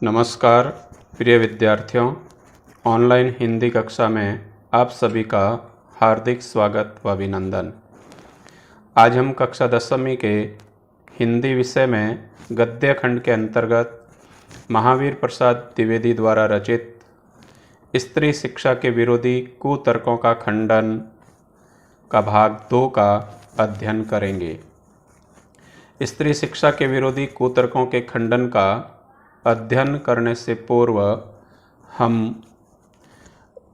नमस्कार प्रिय विद्यार्थियों, ऑनलाइन हिंदी कक्षा में आप सभी का हार्दिक स्वागत व अभिनंदन। आज हम कक्षा 10वीं के हिंदी विषय में गद्य खंड के अंतर्गत महावीर प्रसाद द्विवेदी द्वारा रचित स्त्री शिक्षा के विरोधी कुतर्कों का खंडन का भाग 2 का अध्ययन करेंगे। स्त्री शिक्षा के विरोधी कुतर्कों के खंडन का अध्ययन करने से पूर्व हम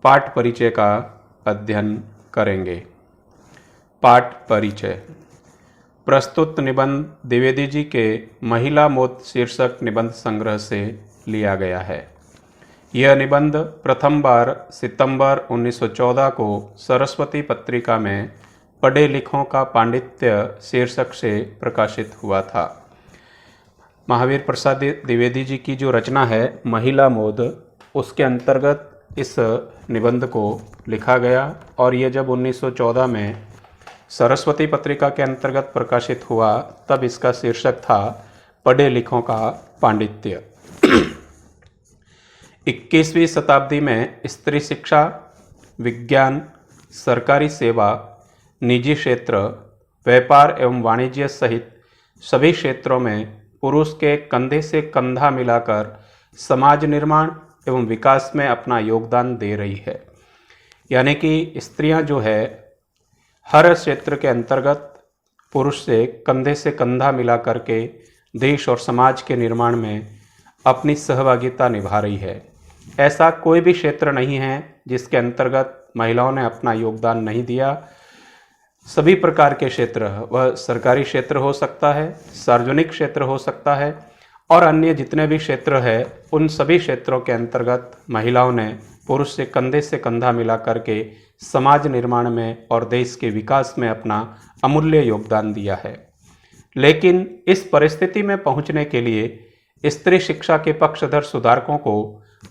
पाठ परिचय का अध्ययन करेंगे। पाठ परिचय। प्रस्तुत निबंध द्विवेदी जी के महिला मौत शीर्षक निबंध संग्रह से लिया गया है। यह निबंध प्रथम बार सितंबर 1914 को सरस्वती पत्रिका में पढ़े लिखों का पांडित्य शीर्षक से प्रकाशित हुआ था। महावीर प्रसाद द्विवेदी जी की जो रचना है महिला मोद, उसके अंतर्गत इस निबंध को लिखा गया और ये जब 1914 में सरस्वती पत्रिका के अंतर्गत प्रकाशित हुआ तब इसका शीर्षक था पढ़े लिखों का पांडित्य। 21वीं शताब्दी में स्त्री शिक्षा, विज्ञान, सरकारी सेवा, निजी क्षेत्र, व्यापार एवं वाणिज्य सहित सभी क्षेत्रों में पुरुष के कंधे से कंधा मिलाकर समाज निर्माण एवं विकास में अपना योगदान दे रही है। यानी कि स्त्रियां जो है हर क्षेत्र के अंतर्गत पुरुष से कंधा मिला करके देश और समाज के निर्माण में अपनी सहभागिता निभा रही है। ऐसा कोई भी क्षेत्र नहीं है जिसके अंतर्गत महिलाओं ने अपना योगदान नहीं दिया। सभी प्रकार के क्षेत्र, वह सरकारी क्षेत्र हो सकता है, सार्वजनिक क्षेत्र हो सकता है और अन्य जितने भी क्षेत्र है, उन सभी क्षेत्रों के अंतर्गत महिलाओं ने पुरुष से कंधा मिला करके समाज निर्माण में और देश के विकास में अपना अमूल्य योगदान दिया है। लेकिन इस परिस्थिति में पहुंचने के लिए स्त्री शिक्षा के पक्षधर सुधारकों को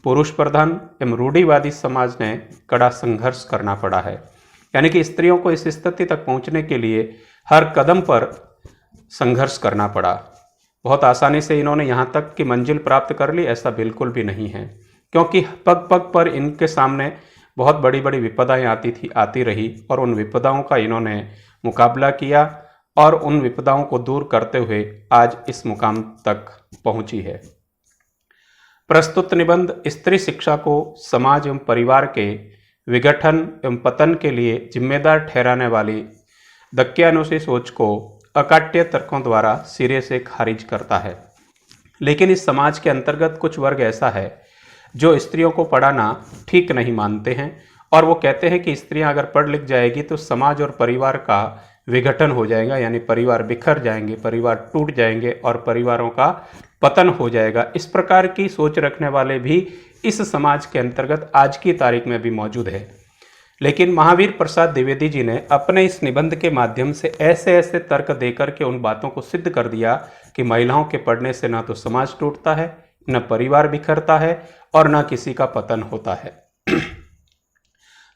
पुरुष प्रधान एवं रूढ़िवादी समाज ने कड़ा संघर्ष करना पड़ा है। यानी कि स्त्रियों को इस स्थिति तक पहुंचने के लिए हर कदम पर संघर्ष करना पड़ा। बहुत आसानी से इन्होंने यहाँ तक की मंजिल प्राप्त कर ली, ऐसा बिल्कुल भी नहीं है, क्योंकि पग पग पर इनके सामने बहुत बड़ी बड़ी विपदाएं आती रही और उन विपदाओं का इन्होंने मुकाबला किया और उन विपदाओं को दूर करते हुए आज इस मुकाम तक पहुंची है। प्रस्तुत निबंध स्त्री शिक्षा को समाज एवं परिवार के विघटन एवं पतन के लिए जिम्मेदार ठहराने वाली दक्यानुसी सोच को अकाट्य तर्कों द्वारा सिरे से खारिज करता है। लेकिन इस समाज के अंतर्गत कुछ वर्ग ऐसा है जो स्त्रियों को पढ़ाना ठीक नहीं मानते हैं और वो कहते हैं कि स्त्रियां अगर पढ़ लिख जाएगी तो समाज और परिवार का विघटन हो जाएगा, यानी परिवार बिखर जाएंगे, परिवार टूट जाएंगे और परिवारों का पतन हो जाएगा। इस प्रकार की सोच रखने वाले भी इस समाज के अंतर्गत आज की तारीख में भी मौजूद है। लेकिन महावीर प्रसाद द्विवेदी जी ने अपने इस निबंध के माध्यम से ऐसे ऐसे तर्क देकर के उन बातों को सिद्ध कर दिया कि महिलाओं के पढ़ने से ना तो समाज टूटता है, न परिवार बिखरता है और न किसी का पतन होता है।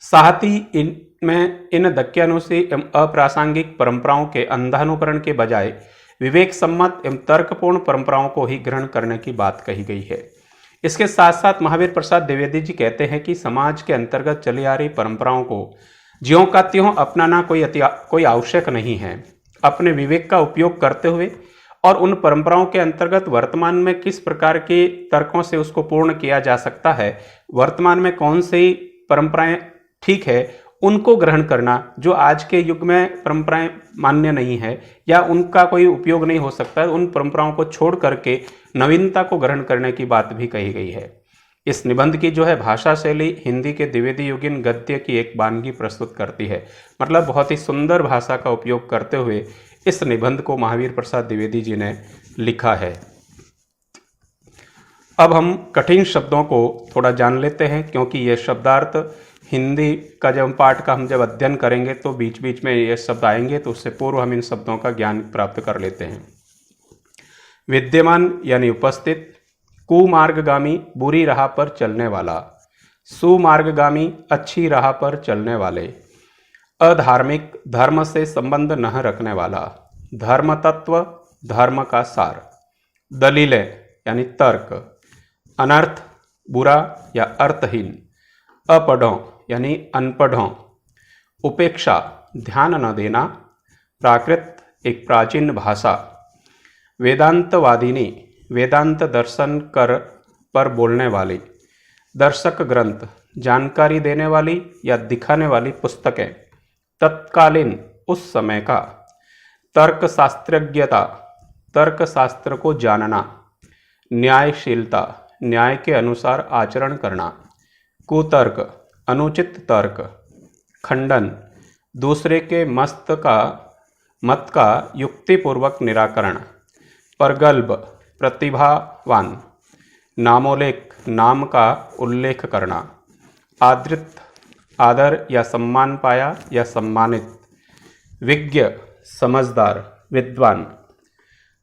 साथ ही इन दक्यानुसी एवं अप्रासंगिक परंपराओं के अंधानुकरण के बजाय विवेक सम्मत एवं तर्कपूर्ण परंपराओं को ही ग्रहण करने की बात कही गई है। इसके साथ साथ महावीर प्रसाद द्विवेदी जी कहते हैं कि समाज के अंतर्गत चली आ रही परंपराओं को ज्यों का त्यों अपनाना कोई आवश्यक नहीं है। अपने विवेक का उपयोग करते हुए और उन परंपराओं के अंतर्गत वर्तमान में किस प्रकार के तर्कों से उसको पूर्ण किया जा सकता है, वर्तमान में कौन सी परंपराएं ठीक है, उनको ग्रहण करना। जो आज के युग में परंपराएं मान्य नहीं है या उनका कोई उपयोग नहीं हो सकता है, उन परंपराओं को छोड़ करके नवीनता को ग्रहण करने की बात भी कही गई है। इस निबंध की जो है भाषा शैली हिंदी के द्विवेदी युगीन गद्य की एक वानगी प्रस्तुत करती है। मतलब बहुत ही सुंदर भाषा का उपयोग करते हुए इस निबंध को महावीर प्रसाद द्विवेदी जी ने लिखा है। अब हम कठिन शब्दों को थोड़ा जान लेते हैं, क्योंकि ये शब्दार्थ हिंदी का जब पाठ का हम जब अध्ययन करेंगे तो बीच बीच में ये शब्द आएंगे, तो उससे पूर्व हम इन शब्दों का ज्ञान प्राप्त कर लेते हैं। विद्यमान यानी उपस्थित, कुमार्गगामी बुरी राह पर चलने वाला, सुमार्गगामी अच्छी राह पर चलने वाले, अधार्मिक धर्म से संबंध न रखने वाला, धर्म तत्व धर्म का सार, दलीलें यानी तर्क, अनर्थ बुरा या अर्थहीन, अपढ़ों यानी अनपढ़ों, उपेक्षा ध्यान न देना, प्राकृत एक प्राचीन भाषा, वेदांतवादिनी वेदांत दर्शन कर पर बोलने वाली, दर्शक ग्रंथ जानकारी देने वाली या दिखाने वाली पुस्तकें, तत्कालीन उस समय का, तर्कशास्त्रज्ञता तर्कशास्त्र को जानना, न्यायशीलता न्याय के अनुसार आचरण करना, कुतर्क अनुचित तर्क, खंडन दूसरे के मत का युक्तिपूर्वक निराकरण, प्रगल्भ प्रतिभावान, नामोल्लेख नाम का उल्लेख करना, आदृत आदर या सम्मान पाया या सम्मानित, विज्ञ समझदार विद्वान,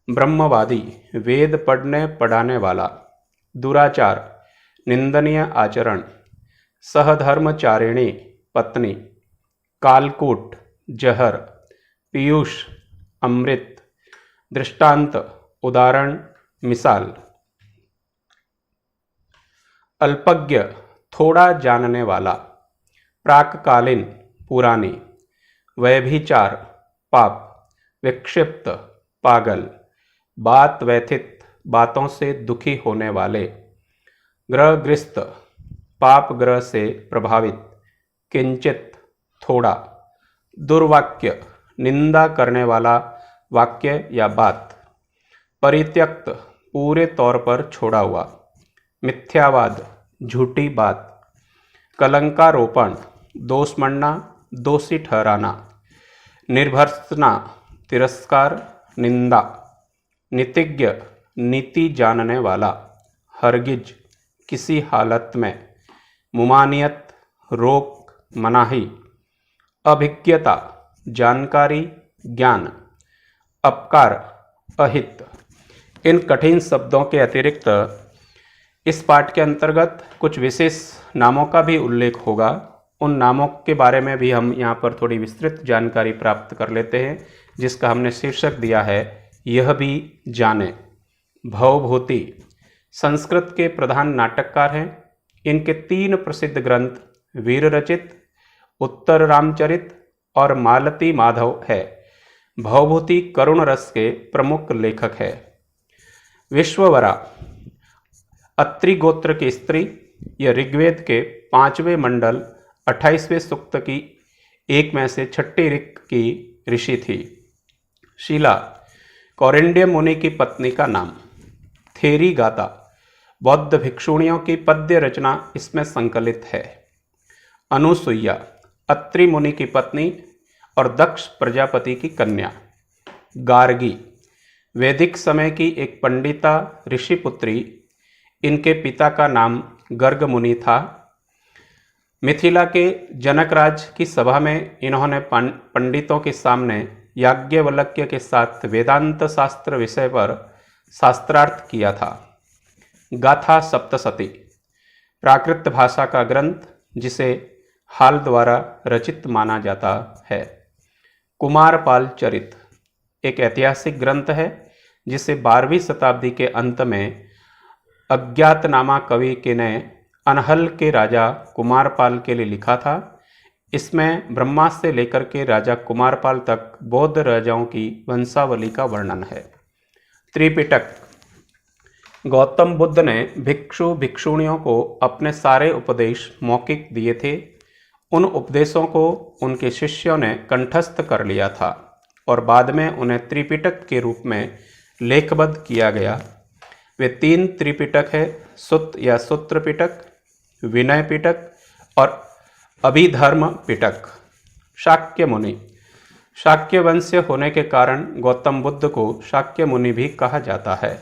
ब्रह्मवादी वेद पढ़ने पढ़ाने वाला, दुराचार निंदनीय आचरण, सहधर्मचारिणी पत्नी, कालकूट जहर, पीयूष अमृत, दृष्टांत उदाहरण मिसाल, अल्पज्ञ थोड़ा जानने वाला, प्राककालीन पुरानी, व्यभिचार पाप, विक्षिप्त पागल, बात व्यथित बातों से दुखी होने वाले, ग्रहग्रस्त पाप ग्रह से प्रभावित, किंचित थोड़ा, दुर्वाक्य निंदा करने वाला वाक्य या बात, परित्यक्त पूरे तौर पर छोड़ा हुआ, मिथ्यावाद झूठी बात, कलंकारोपण दोष मढ़ना दोषी ठहराना, निर्भर्सना तिरस्कार निंदा, नीतिज्ञ नीति जानने वाला, हरगिज किसी हालत में, मुमानियत रोक मनाही, अभिज्ञता जानकारी ज्ञान, अपकार अहित। इन कठिन शब्दों के अतिरिक्त इस पाठ के अंतर्गत कुछ विशेष नामों का भी उल्लेख होगा। उन नामों के बारे में भी हम यहाँ पर थोड़ी विस्तृत जानकारी प्राप्त कर लेते हैं, जिसका हमने शीर्षक दिया है यह भी जाने। भवभूति संस्कृत के प्रधान नाटककार हैं। इनके 3 प्रसिद्ध ग्रंथ वीर रचित, उत्तर रामचरित और मालती माधव है। भवभूति करुण रस के प्रमुख लेखक है। विश्ववरा अत्रि गोत्र की स्त्री, यह ऋग्वेद के 5वें मंडल 28वें सूक्त की एक में से 6ठी ऋक की ऋषि थी। शीला कौरिंड्य मुनि की पत्नी का नाम। थेरी गाता बौद्ध भिक्षुणियों की पद्य रचना इसमें संकलित है। अनुसुईया अत्रि मुनि की पत्नी और दक्ष प्रजापति की कन्या। गार्गी वैदिक समय की एक पंडिता ऋषिपुत्री, इनके पिता का नाम गर्ग मुनि था। मिथिला के जनकराज की सभा में इन्होंने पंडितों के सामने याज्ञवल्क्य के साथ वेदांत शास्त्र विषय पर शास्त्रार्थ किया था। गाथा सप्तशती प्राकृत भाषा का ग्रंथ, जिसे हाल द्वारा रचित माना जाता है। कुमारपाल चरित एक ऐतिहासिक ग्रंथ है, जिसे 12वीं शताब्दी के अंत में अज्ञातनामा कवि के ने अनहल के राजा कुमारपाल के लिए लिखा था। इसमें ब्रह्मा से लेकर के राजा कुमारपाल तक बौद्ध राजाओं की वंशावली का वर्णन है। त्रिपिटक गौतम बुद्ध ने भिक्षु भिक्षुणियों को अपने सारे उपदेश मौखिक दिए थे। उन उपदेशों को उनके शिष्यों ने कंठस्थ कर लिया था और बाद में उन्हें त्रिपिटक के रूप में लेखबद्ध किया गया। वे 3 त्रिपिटक है, सुत्त या सूत्र पिटक, विनय पिटक और अभिधर्म पिटक। शाक्य मुनि शाक्य वंशीय होने के कारण गौतम बुद्ध को शाक्य मुनि भी कहा जाता है।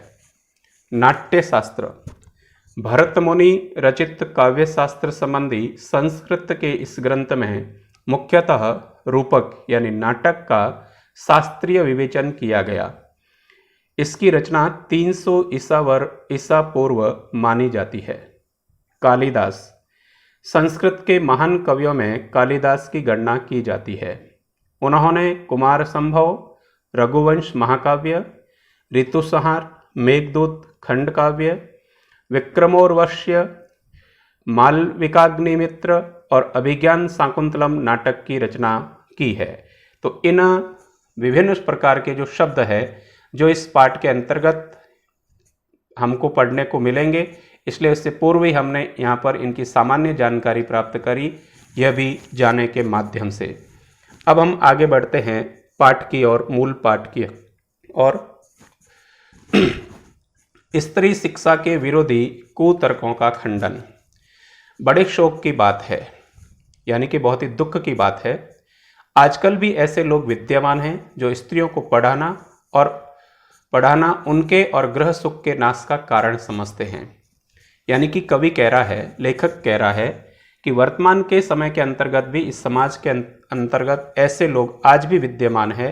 नाट्य शास्त्र भरत मुनि रचित काव्य शास्त्र संबंधी संस्कृत के इस ग्रंथ में मुख्यतः रूपक यानी नाटक का शास्त्रीय विवेचन किया गया। इसकी रचना 300 ईसा पूर्व मानी जाती है। कालिदास संस्कृत के महान कवियों में कालिदास की गणना की जाती है। उन्होंने कुमार संभव, रघुवंश महाकाव्य, ऋतुसंहार, मेघदूत खंड काव्य, विक्रमोर्वश्य, मालविकाग्निमित्र और अभिज्ञान शाकुंतलम नाटक की रचना की है। तो इन विभिन्न प्रकार के जो शब्द है जो इस पाठ के अंतर्गत हमको पढ़ने को मिलेंगे, इसलिए इससे पूर्व ही हमने यहाँ पर इनकी सामान्य जानकारी प्राप्त करी, यह भी जाने के माध्यम से। अब हम आगे बढ़ते हैं पाठ की और मूल पाठ की और स्त्री शिक्षा के विरोधी कुतर्कों का खंडन। बड़े शोक की बात है, यानी कि बहुत ही दुख की बात है, आजकल भी ऐसे लोग विद्यमान हैं जो स्त्रियों को पढ़ाना उनके और गृह सुख के नाश का कारण समझते हैं। यानी कि कवि कह रहा है, लेखक कह रहा है कि वर्तमान के समय के अंतर्गत भी इस समाज के अंतर्गत ऐसे लोग आज भी विद्यमान हैं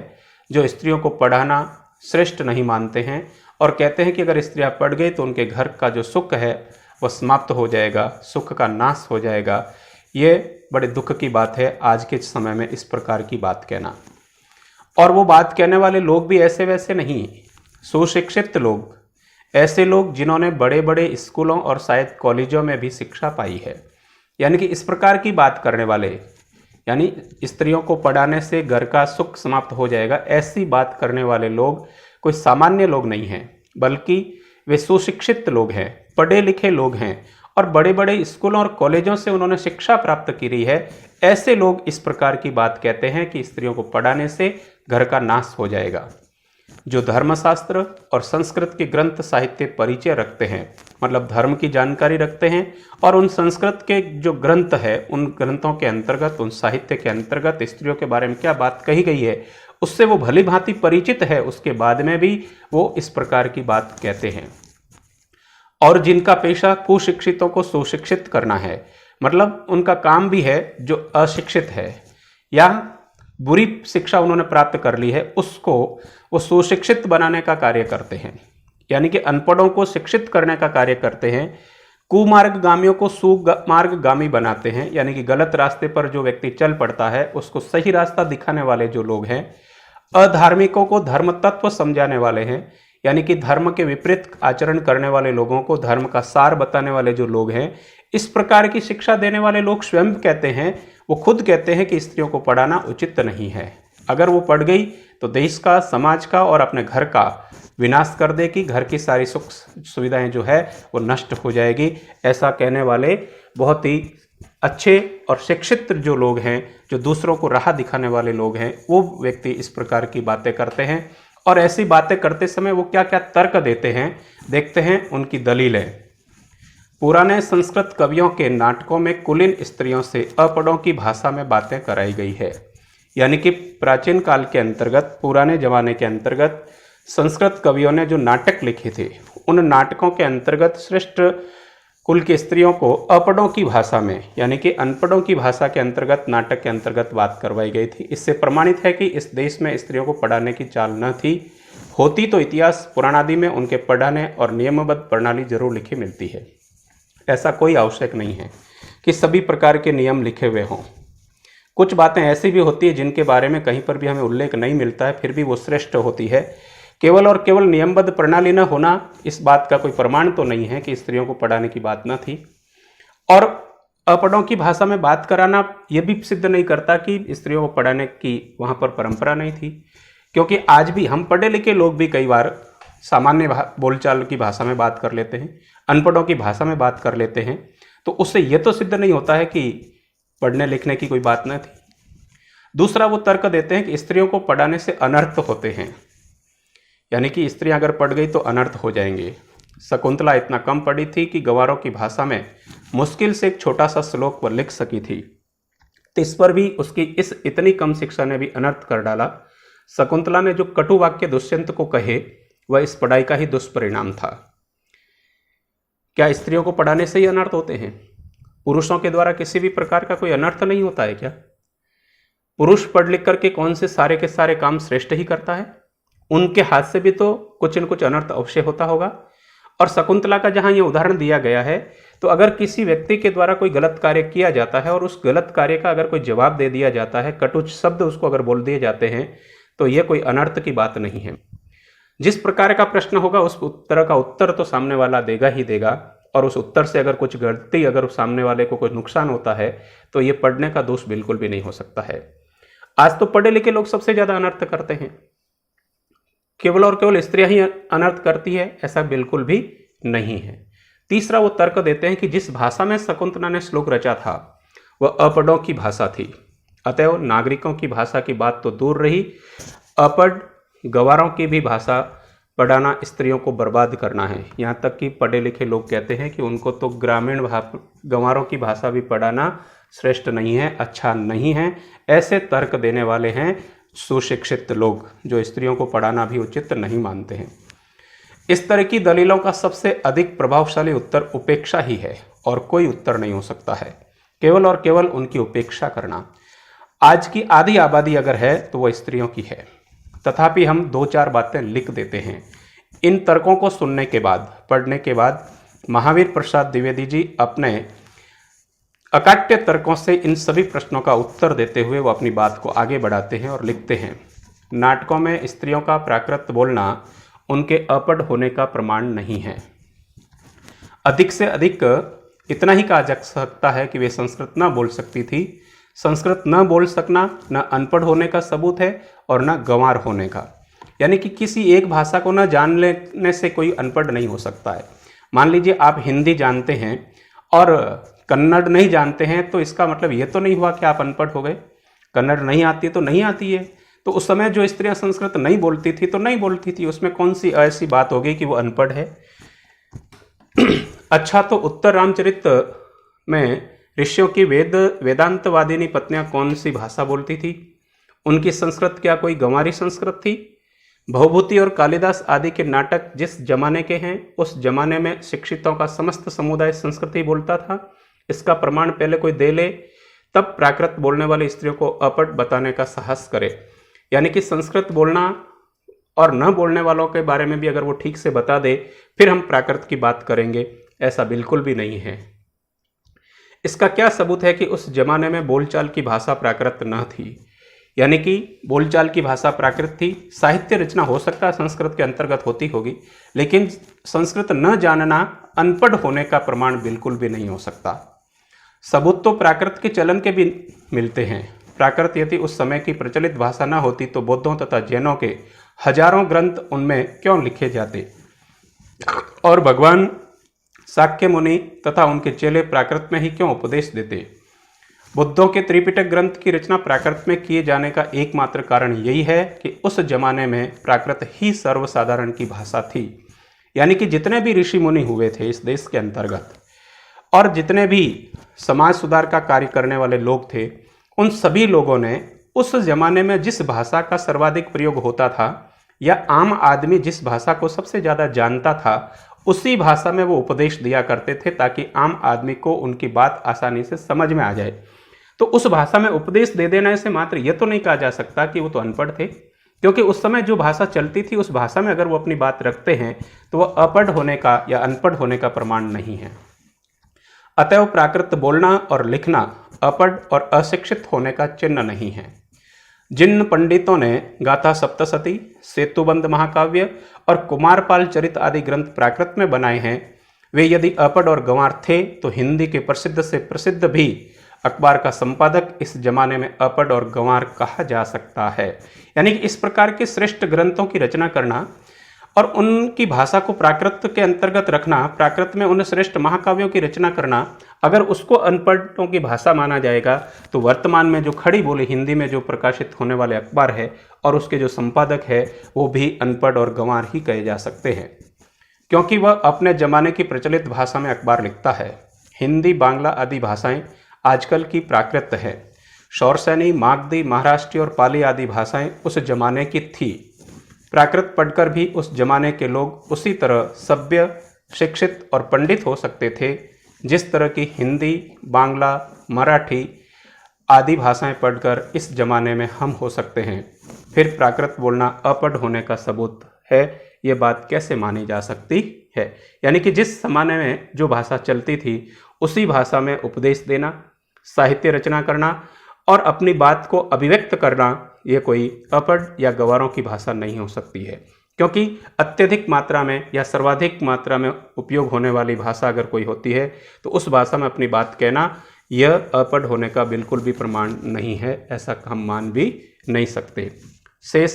जो स्त्रियों को पढ़ाना श्रेष्ठ नहीं मानते हैं और कहते हैं कि अगर स्त्रियां पढ़ गई तो उनके घर का जो सुख है वह समाप्त हो जाएगा, सुख का नाश हो जाएगा। ये बड़े दुख की बात है आज के समय में इस प्रकार की बात कहना। और वो बात कहने वाले लोग भी ऐसे वैसे नहीं, सुशिक्षित लोग, ऐसे लोग जिन्होंने बड़े बड़े स्कूलों और शायद कॉलेजों में भी शिक्षा पाई है। यानी कि इस प्रकार की बात करने वाले, यानी स्त्रियों को पढ़ाने से घर का सुख समाप्त हो जाएगा, ऐसी बात करने वाले लोग कोई सामान्य लोग नहीं हैं, बल्कि वे सुशिक्षित लोग हैं, पढ़े लिखे लोग हैं और बड़े बड़े स्कूलों और कॉलेजों से उन्होंने शिक्षा प्राप्त की है। ऐसे लोग इस प्रकार की बात कहते हैं कि स्त्रियों को पढ़ाने से घर का नाश हो जाएगा। जो धर्मशास्त्र और संस्कृत के ग्रंथ साहित्य परिचय रखते हैं, मतलब धर्म की जानकारी रखते हैं, और उन संस्कृत के जो ग्रंथ है उन ग्रंथों के अंतर्गत, उन साहित्य के अंतर्गत स्त्रियों के बारे में क्या बात कही गई है उससे वो भली भांति परिचित है, उसके बाद में भी वो इस प्रकार की बात कहते हैं। और जिनका पेशा कुशिक्षितों को सुशिक्षित करना है, मतलब उनका काम भी है जो अशिक्षित है या बुरी शिक्षा उन्होंने प्राप्त कर ली है उसको वो सुशिक्षित बनाने का कार्य करते हैं। यानी कि अनपढ़ों को शिक्षित करने का कार्य करते हैं, कुमार्गगामियों को सुमार्गगामी बनाते हैं। यानी कि गलत रास्ते पर जो व्यक्ति चल पड़ता है उसको सही रास्ता दिखाने वाले जो लोग हैं, अधार्मिकों को धर्म तत्व समझाने वाले हैं, यानी कि धर्म के विपरीत आचरण करने वाले लोगों को धर्म का सार बताने वाले जो लोग हैं, इस प्रकार की शिक्षा देने वाले लोग स्वयं कहते हैं, वो खुद कहते हैं कि स्त्रियों को पढ़ाना उचित नहीं है। अगर वो पढ़ गई तो देश का, समाज का और अपने घर का विनाश कर देगी, घर की सारी सुख सुविधाएं जो है वो नष्ट हो जाएगी। ऐसा कहने वाले बहुत ही अच्छे और शिक्षित जो लोग हैं, जो दूसरों को राह दिखाने वाले लोग हैं, वो व्यक्ति इस प्रकार की बातें करते हैं। और ऐसी बातें करते समय वो क्या क्या तर्क देते हैं, देखते हैं उनकी दलीलें। पुराने संस्कृत कवियों के नाटकों में कुलीन स्त्रियों से अपढ़ों की भाषा में बातें कराई गई है। यानी कि प्राचीन काल के अंतर्गत, पुराने जमाने के अंतर्गत संस्कृत कवियों ने जो नाटक लिखे थे, उन नाटकों के अंतर्गत श्रेष्ठ कुल की स्त्रियों को अपढ़ों की भाषा में, यानी कि अनपढ़ों की भाषा के अंतर्गत, नाटक के अंतर्गत बात करवाई गई थी। इससे प्रमाणित है कि इस देश में स्त्रियों को पढ़ाने की चाल न थी। होती तो इतिहास पुराण आदि में उनके पढ़ाने और नियमबद्ध प्रणाली जरूर लिखी मिलती है। ऐसा कोई आवश्यक नहीं है कि सभी प्रकार के नियम लिखे हुए हों। कुछ बातें ऐसी भी होती है जिनके बारे में कहीं पर भी हमें उल्लेख नहीं मिलता है, फिर भी वो श्रेष्ठ होती है। केवल और केवल नियमबद्ध प्रणाली न होना इस बात का कोई प्रमाण तो नहीं है कि स्त्रियों को पढ़ाने की बात न थी। और अपढ़ों की भाषा में बात कराना यह भी सिद्ध नहीं करता कि स्त्रियों को पढ़ाने की वहाँ पर परंपरा नहीं थी, क्योंकि आज भी हम पढ़े लिखे लोग भी कई बार सामान्य बोलचाल की भाषा में बात कर लेते हैं, अनपढ़ों की भाषा में बात कर लेते हैं। तो उससे यह तो सिद्ध नहीं होता है कि पढ़ने लिखने की कोई बात न थी। दूसरा, वो तर्क देते हैं कि स्त्रियों को पढ़ाने से अनर्थ होते हैं, यानी कि स्त्रियां अगर पढ़ गई तो अनर्थ हो जाएंगे। शकुंतला इतना कम पढ़ी थी कि गंवारों की भाषा में मुश्किल से एक छोटा सा श्लोक वो लिख सकी थी। तो इस पर भी उसकी इस इतनी कम शिक्षा ने भी अनर्थ कर डाला। शकुंतला ने जो कटु वाक्य दुष्यंत को कहे वह इस पढ़ाई का ही दुष्परिणाम था। क्या स्त्रियों को पढ़ाने से ही अनर्थ होते हैं? पुरुषों के द्वारा किसी भी प्रकार का कोई अनर्थ नहीं होता है क्या? पुरुष पढ़ लिख करके कौन से सारे के सारे काम श्रेष्ठ ही करता है? उनके हाथ से भी तो कुछ न कुछ अनर्थ अवश्य होता होगा। और शकुंतला का जहां ये उदाहरण दिया गया है, तो अगर किसी व्यक्ति के द्वारा कोई गलत कार्य किया जाता है और उस गलत कार्य का अगर कोई जवाब दे दिया जाता है, कटुच शब्द उसको अगर बोल दिए जाते हैं, तो यह कोई अनर्थ की बात नहीं है। जिस प्रकार का प्रश्न होगा उस तरह का उत्तर तो सामने वाला देगा ही देगा। और उस उत्तर से अगर कुछ गलती, अगर सामने वाले को कुछ नुकसान होता है तो ये पढ़ने का दोष बिल्कुल भी नहीं हो सकता है। आज तो पढ़े लिखे लोग सबसे ज्यादा अनर्थ करते हैं, केवल और केवल स्त्रियां ही अनर्थ करती है, ऐसा बिल्कुल भी नहीं है। तीसरा वो तर्क देते हैं कि जिस भाषा में शकुंतला ने श्लोक रचा था वह अपढ़ों की भाषा थी, अतएव नागरिकों की भाषा की बात तो दूर रही, अपढ़ गंवारों की भी भाषा पढ़ाना स्त्रियों को बर्बाद करना है। यहाँ तक कि पढ़े लिखे लोग कहते हैं कि उनको तो ग्रामीण गंवारों की भाषा भी पढ़ाना श्रेष्ठ नहीं है, अच्छा नहीं है। ऐसे तर्क देने वाले हैं सुशिक्षित लोग, जो स्त्रियों को पढ़ाना भी उचित नहीं मानते हैं। इस तरह की दलीलों का सबसे अधिक प्रभावशाली उत्तर उपेक्षा ही है और कोई उत्तर नहीं हो सकता है, केवल और केवल उनकी उपेक्षा करना। आज की आधी आबादी अगर है तो वह स्त्रियों की है, तथापि हम 2-4 बातें लिख देते हैं। इन तर्कों को सुनने के बाद, पढ़ने के बाद महावीर प्रसाद द्विवेदी जी अपने अकाट्य तर्कों से इन सभी प्रश्नों का उत्तर देते हुए वो अपनी बात को आगे बढ़ाते हैं और लिखते हैं, नाटकों में स्त्रियों का प्राकृत बोलना उनके अपढ़ होने का प्रमाण नहीं है। अधिक से अधिक इतना ही कहा जा सकता है कि वे संस्कृत न बोल सकती थी। संस्कृत न बोल सकना न अनपढ़ होने का सबूत है और न गंवार होने का, यानी कि किसी एक भाषा को न जान लेने से कोई अनपढ़ नहीं हो सकता है। मान लीजिए आप हिंदी जानते हैं और कन्नड़ नहीं जानते हैं, तो इसका मतलब ये तो नहीं हुआ कि आप अनपढ़ हो गए। कन्नड़ नहीं आती तो नहीं आती है, तो उस समय जो स्त्रियां संस्कृत नहीं बोलती थी तो नहीं बोलती थी, उसमें कौन सी ऐसी बात हो गई कि वो अनपढ़ है। अच्छा, तो उत्तर रामचरित में ऋषियों की वेदांतवादिनी पत्नियां कौन सी भाषा बोलती थी? उनकी संस्कृत क्या कोई गंवारी संस्कृत थी? भवभूति और कालिदास आदि के नाटक जिस जमाने के हैं, उस जमाने में शिक्षितों का समस्त समुदाय संस्कृत ही बोलता था। इसका प्रमाण पहले कोई दे ले, तब प्राकृत बोलने वाली स्त्रियों को अपढ़ बताने का साहस करे। यानी कि संस्कृत बोलना और न बोलने वालों के बारे में भी अगर वो ठीक से बता दे, फिर हम प्राकृत की बात करेंगे, ऐसा बिल्कुल भी नहीं है। इसका क्या सबूत है कि उस जमाने में बोलचाल की भाषा प्राकृत न थी? यानी कि बोलचाल की भाषा प्राकृत थी, साहित्य रचना हो सकता है संस्कृत के अंतर्गत होती होगी, लेकिन संस्कृत न जानना अनपढ़ होने का प्रमाण बिल्कुल भी नहीं हो सकता। सबूत तो प्राकृत के चलन के भी मिलते हैं। प्राकृत यदि उस समय की प्रचलित भाषा न होती तो बौद्धों तथा जैनों के हजारों ग्रंथ उनमें क्यों लिखे जाते, और भगवान शाक्य मुनि तथा उनके चेले प्राकृत में ही क्यों उपदेश देते? बुद्धों के त्रिपिटक ग्रंथ की रचना प्राकृत में किए जाने का एकमात्र कारण यही है कि उस जमाने में प्राकृत ही सर्वसाधारण की भाषा थी। यानी कि जितने भी ऋषि मुनि हुए थे इस देश के अंतर्गत, और जितने भी समाज सुधार का कार्य करने वाले लोग थे, उन सभी लोगों ने उस जमाने में जिस भाषा का सर्वाधिक प्रयोग होता था, या आम आदमी जिस भाषा को सबसे ज़्यादा जानता था, उसी भाषा में वो उपदेश दिया करते थे, ताकि आम आदमी को उनकी बात आसानी से समझ में आ जाए। तो उस भाषा में उपदेश दे देने से मात्र ये तो नहीं कहा जा सकता कि वो तो अनपढ़ थे, क्योंकि उस समय जो भाषा चलती थी उस भाषा में अगर वो अपनी बात रखते हैं तो वह अपढ़ होने का या अनपढ़ होने का प्रमाण नहीं है। अतएव प्राकृत बोलना और लिखना अपढ़ और अशिक्षित होने का चिन्ह नहीं है। जिन पंडितों ने गाथा सप्तशती, सेतुबंध महाकाव्य और कुमारपाल चरित आदि ग्रंथ प्राकृत में बनाए हैं, वे यदि अपढ़ और गंवार थे तो हिंदी के प्रसिद्ध से प्रसिद्ध भी अखबार का संपादक इस जमाने में अपढ़ और गंवार कहा जा सकता है। यानी कि इस प्रकार के श्रेष्ठ ग्रंथों की रचना करना और उनकी भाषा को प्राकृत के अंतर्गत रखना, प्राकृत में उन श्रेष्ठ महाकाव्यों की रचना करना, अगर उसको अनपढ़ों की भाषा माना जाएगा तो वर्तमान में जो खड़ी बोली हिंदी में जो प्रकाशित होने वाले अखबार है और उसके जो संपादक है वो भी अनपढ़ और गंवार ही कहे जा सकते हैं, क्योंकि वह अपने जमाने की प्रचलित भाषा में अखबार लिखता है। हिंदी, बांग्ला आदि भाषाएं आजकल की प्राकृत है। शौरसैनी, मागधी, महाराष्ट्री और पाली आदि भाषाएं उस जमाने की थी। प्राकृत पढ़कर भी उस जमाने के लोग उसी तरह सभ्य, शिक्षित और पंडित हो सकते थे जिस तरह की हिंदी, बांग्ला, मराठी आदि भाषाएं पढ़कर इस जमाने में हम हो सकते हैं। फिर प्राकृत बोलना अपढ़ होने का सबूत है, ये बात कैसे मानी जा सकती है? यानी कि जिस जमाने में जो भाषा चलती थी उसी भाषा में उपदेश देना, साहित्य रचना करना और अपनी बात को अभिव्यक्त करना, ये कोई अपढ़ या गंवारों की भाषा नहीं हो सकती है। क्योंकि अत्यधिक मात्रा में या सर्वाधिक मात्रा में उपयोग होने वाली भाषा अगर कोई होती है तो उस भाषा में अपनी बात कहना यह अपढ़ होने का बिल्कुल भी प्रमाण नहीं है, ऐसा हम मान भी नहीं सकते। शेष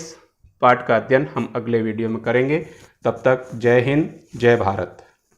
पाठ का अध्ययन हम अगले वीडियो में करेंगे। तब तक जय हिंद, जय भारत।